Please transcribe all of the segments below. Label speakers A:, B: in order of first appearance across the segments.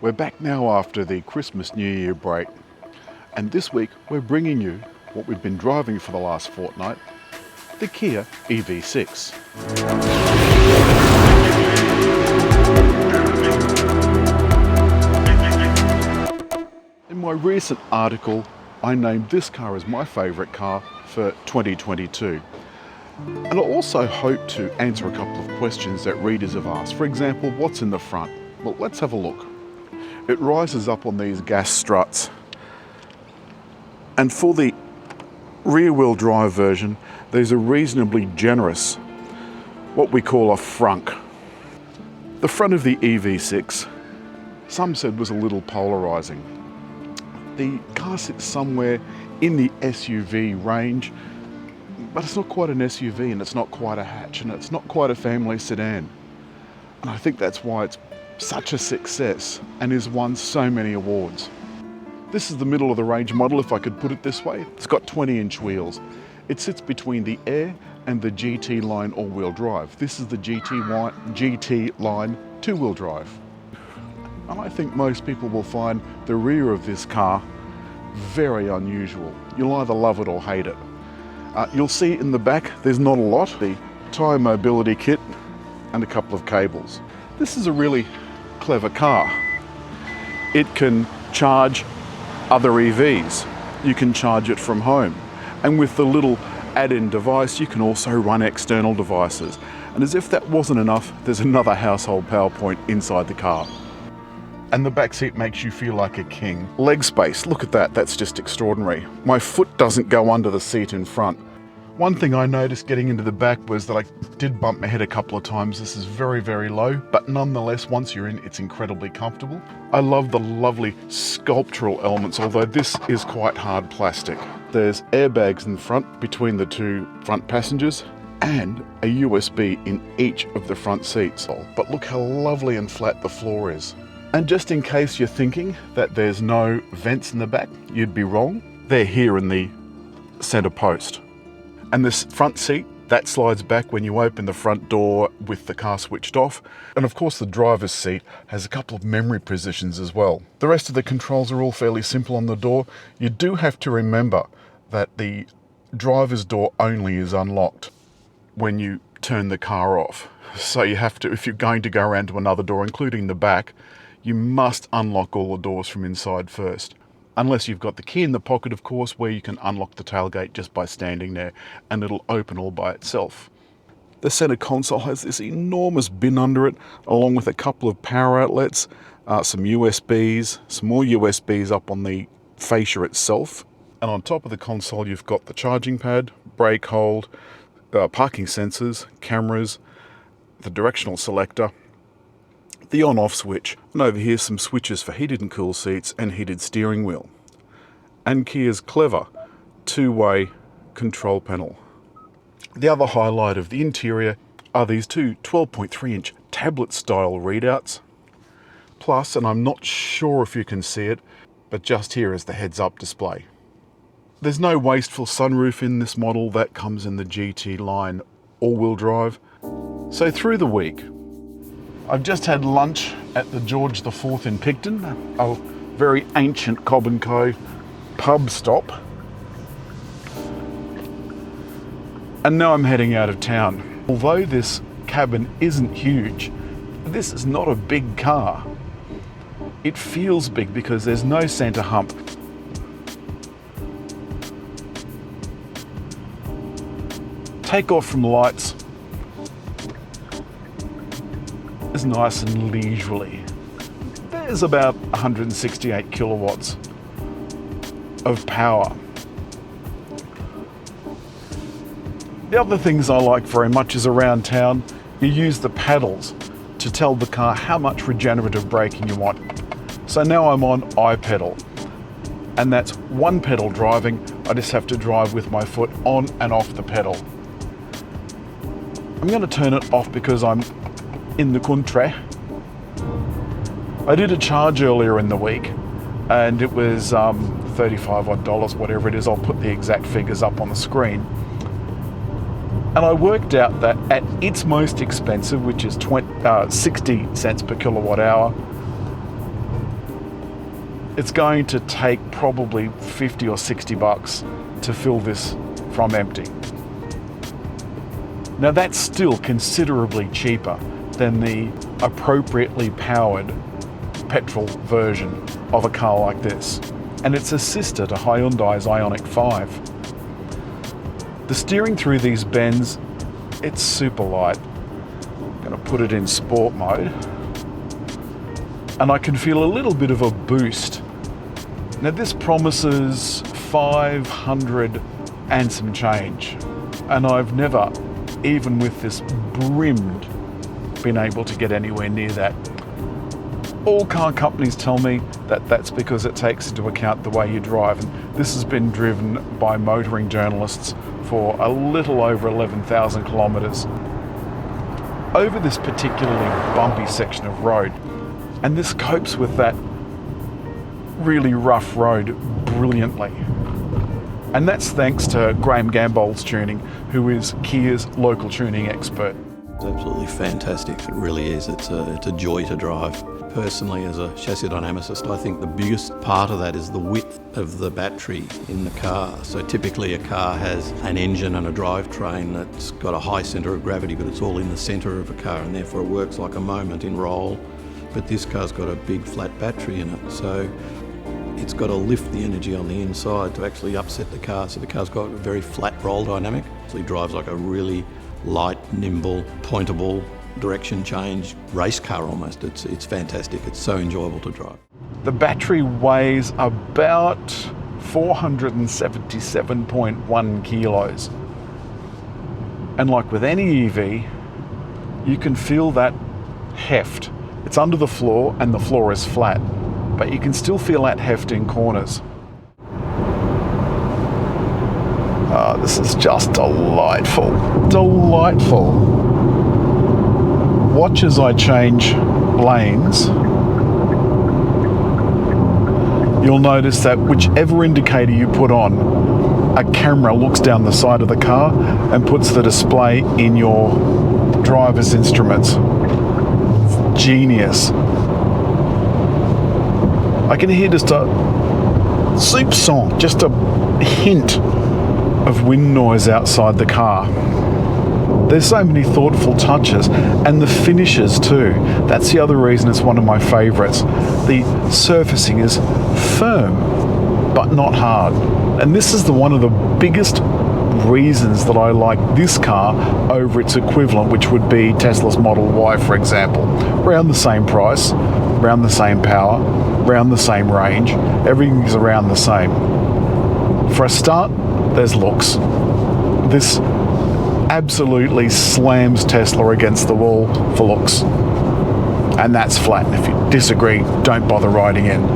A: We're back now after the Christmas New Year break, and this week we're bringing you what we've been driving for the last fortnight, the Kia EV6. In my recent article, I named this car as my favourite car for 2022. And I also hope to answer a couple of questions that readers have asked. For example, what's in the front? Well, let's have a look. It rises up on these gas struts. And for the rear-wheel drive version, there's a reasonably generous, what we call a frunk. The front of the EV6, some said was a little polarizing. The car sits somewhere in the SUV range, but it's not quite an SUV, and it's not quite a hatch, and it's not quite a family sedan. And I think that's why it's such a success and has won so many awards. This is the middle of the range model, if I could put it this way. It's got 20-inch wheels. It sits between the Air and the GT line all-wheel drive. This is the GT line two-wheel drive. And I think most people will find the rear of this car very unusual. You'll either love it or hate it. You'll see in the back there's not a lot. The tyre mobility kit and a couple of cables. This is a really clever car. It can charge other EVs. You can charge it from home. And with the little add-in device, you can also run external devices. And as if that wasn't enough, there's another household power point inside the car. And the back seat makes you feel like a king. Leg space, look at that, that's just extraordinary. My foot doesn't go under the seat in front. One thing I noticed getting into the back was that I did bump my head a couple of times. This is very, very low, but nonetheless, once you're in, it's incredibly comfortable. I love the lovely sculptural elements, although this is quite hard plastic. There's airbags in front between the two front passengers and a USB in each of the front seats. But look how lovely and flat the floor is. And just in case you're thinking that there's no vents in the back, you'd be wrong. They're here in the center post. And this front seat, that slides back when you open the front door with the car switched off. And of course the driver's seat has a couple of memory positions as well. The rest of the controls are all fairly simple on the door. You do have to remember that the driver's door only is unlocked when you turn the car off. So you have to, if you're going to go around to another door, including the back, you must unlock all the doors from inside first. Unless you've got the key in the pocket, of course, where you can unlock the tailgate just by standing there and it'll open all by itself. The center console has this enormous bin under it, along with a couple of power outlets, some USBs, some more USBs up on the fascia itself. And on top of the console, you've got the charging pad, brake hold, parking sensors, cameras, the directional selector, the on-off switch, and over here some switches for heated and cool seats and heated steering wheel. And Kia's clever two-way control panel. The other highlight of the interior are these two 12.3-inch tablet-style readouts. Plus, and I'm not sure if you can see it, but just here is the heads-up display. There's no wasteful sunroof in this model. That comes in the GT line all-wheel drive. So through the week, I've just had lunch at the George IV in Picton, a very ancient Cobb & Co pub stop. And now I'm heading out of town. Although this cabin isn't huge, this is not a big car. It feels big because there's no center hump. Take off from lights is nice and leisurely. There's about 168 kilowatts of power. The other things I like very much is around town, you use the paddles to tell the car how much regenerative braking you want. So now I'm on I-pedal, and that's one pedal driving. I just have to drive with my foot on and off the pedal. I'm going to turn it off because I'm in the country. I did a charge earlier in the week and it was $35 odd, whatever it is. I'll put the exact figures up on the screen. And I worked out that at its most expensive, which is 60 cents per kilowatt hour, it's going to take probably 50 or 60 bucks to fill this from empty. Now that's still considerably cheaper than the appropriately powered petrol version of a car like this. And it's a sister to Hyundai's IONIQ 5. The steering through these bends, it's super light. I'm going to put it in sport mode. And I can feel a little bit of a boost. Now this promises 500 and some change. And I've never, even with this brimmed, been able to get anywhere near that. All car companies tell me that that's because it takes into account the way you drive, and this has been driven by motoring journalists for a little over 11,000 kilometres over this particularly bumpy section of road. And this copes with that really rough road brilliantly. And that's thanks to Graham Gambol's tuning, who is Kia's local tuning expert.
B: It's absolutely fantastic, it really is. It's a joy to drive. Personally, as a chassis dynamicist, I think the biggest part of that is the width of the battery in the car. So typically a car has an engine and a drivetrain that's got a high centre of gravity, but it's all in the centre of a car, and therefore it works like a moment in roll. But this car's got a big flat battery in it, so it's got to lift the energy on the inside to actually upset the car. So the car's got a very flat roll dynamic. So it drives like a really light, nimble, pointable, direction change race car almost. It's fantastic. It's so enjoyable to drive.
A: The battery weighs about 477.1 kilos. And like with any EV, you can feel that heft. It's under the floor and the floor is flat, but you can still feel that heft in corners. This is just delightful. Delightful. Watch as I change lanes. You'll notice that whichever indicator you put on, a camera looks down the side of the car and puts the display in your driver's instruments. It's genius. I can hear just a soupçon, just a hint of wind noise outside the car. There's so many thoughtful touches, and the finishes too. That's the other reason it's one of my favourites. The surfacing is firm, but not hard. And this is one of the biggest reasons that I like this car over its equivalent, which would be Tesla's Model Y, for example. Around the same price, around the same power, around the same range, everything is around the same. For a start, there's looks. This absolutely slams Tesla against the wall for looks. And that's flat. And if you disagree, don't bother writing in.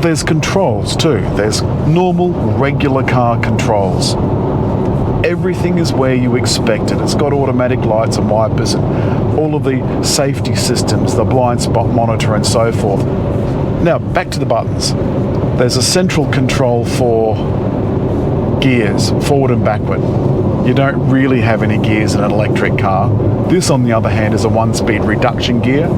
A: There's controls too. There's normal, regular car controls. Everything is where you expect it. It's got automatic lights and wipers and all of the safety systems, the blind spot monitor and so forth. Now, back to the buttons. There's a central control for gears, forward and backward. You don't really have any gears in an electric car. This, on the other hand, is a one-speed reduction gear,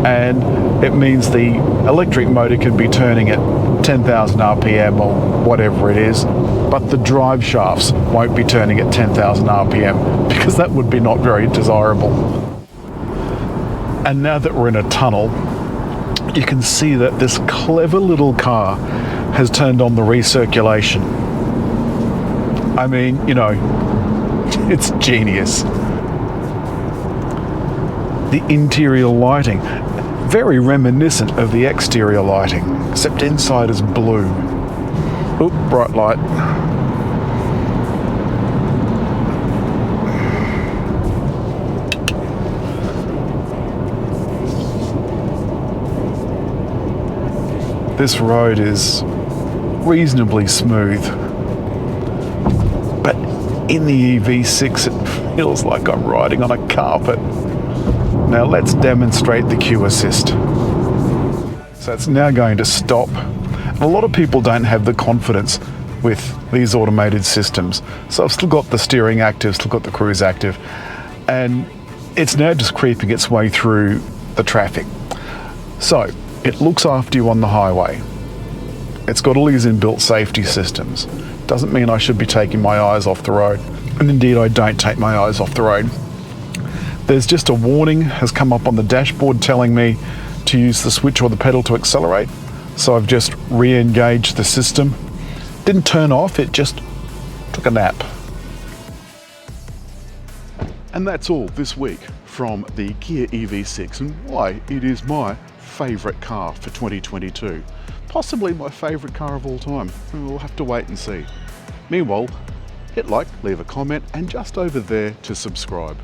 A: and it means the electric motor can be turning at 10,000 RPM or whatever it is, but the drive shafts won't be turning at 10,000 RPM because that would be not very desirable. And now that we're in a tunnel, you can see that this clever little car has turned on the recirculation. I mean, you know, it's genius. The interior lighting, very reminiscent of the exterior lighting, except inside is blue. Oop, bright light. This road is reasonably smooth, but in the EV6 it feels like I'm riding on a carpet. Now let's demonstrate the Q Assist. So it's now going to stop. A lot of people don't have the confidence with these automated systems. So I've still got the steering active, still got the cruise active, and it's now just creeping its way through the traffic. So It looks after you on the highway. It's got all these inbuilt safety systems. Doesn't mean I should be taking my eyes off the road. And indeed, I don't take my eyes off the road. There's just a warning has come up on the dashboard telling me to use the switch or the pedal to accelerate. So I've just re-engaged the system. Didn't turn off, it just took a nap. And that's all this week from the Kia EV6 and why it is my favourite car for 2022. Possibly my favourite car of all time. We'll have to wait and see. Meanwhile, hit like, leave a comment, and just over there to subscribe.